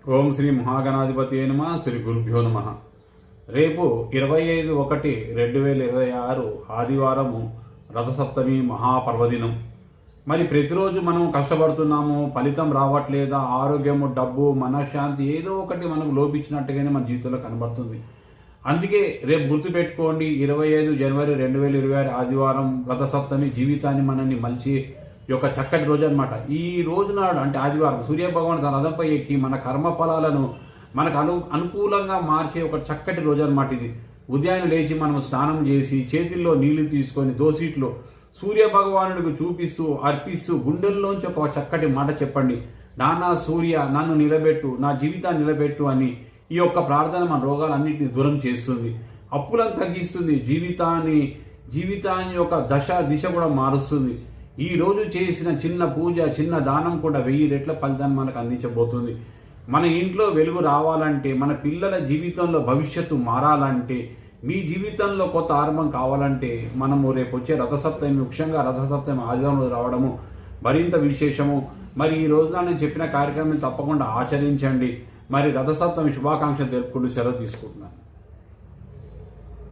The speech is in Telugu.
ఓం శ్రీ మహాగణాధిపతి నమ శ్రీ గురుభ్యో నమ. రేపు 25/1/2026 ఆదివారము రథసప్తమి మహాపర్వదినం. మరి ప్రతిరోజు మనం కష్టపడుతున్నాము, ఫలితం రావట్లేదా, ఆరోగ్యము, డబ్బు, మనశ్శాంతి ఏదో ఒకటి మనకు లోపించినట్టుగానే మన జీవితంలో కనబడుతుంది. అందుకే రేపు గుర్తుపెట్టుకోండి, 25 జనవరి 2026 ఆదివారం రథసప్తమి జీవితాన్ని మనల్ని మలిచి యొక్క చక్కటి రోజు అనమాట. ఈ రోజు నాడు అంటే ఆదివారం సూర్యభగవాన్ తన రథంపై ఎక్కి మన కర్మ ఫలాలను మనకు అనుకూలంగా మార్చే ఒక చక్కటి రోజు అనమాట ఇది. ఉదయాన్నే లేచి మనం స్నానం చేసి చేతుల్లో నీళ్లు తీసుకొని దోసీట్లో సూర్యభగవానుడికి చూపిస్తూ అర్పిస్తూ గుండెల్లోంచి ఒక చక్కటి మాట చెప్పండి. నాన్న సూర్య, నన్ను నిలబెట్టు, నా జీవితాన్ని నిలబెట్టు అని. ఈ యొక్క ప్రార్థన మన రోగాలన్నింటినీ దూరం చేస్తుంది, అప్పులను తగ్గిస్తుంది, జీవితాన్ని యొక్క దిశ కూడా మారుస్తుంది. ఈ రోజు చేసిన చిన్న పూజ, చిన్న దానం కూడా 1000 రెట్ల ఫలితాన్ని మనకు అందించబోతుంది. మన ఇంట్లో వెలుగు రావాలంటే, మన పిల్లల జీవితంలో భవిష్యత్తు మారాలంటే, మీ జీవితంలో కొత్త ఆరంభం కావాలంటే మనము రేపు వచ్చే రథసప్తమి, ముఖ్యంగా రథసప్తమి ఆదివారం రావడము మరింత విశేషము. మరి ఈ రోజున నేను చెప్పిన కార్యక్రమం తప్పకుండా ఆచరించండి. మరి రథసప్తమి శుభాకాంక్షలు తెలుపుకుంటూ సెలవు తీసుకుంటున్నాను.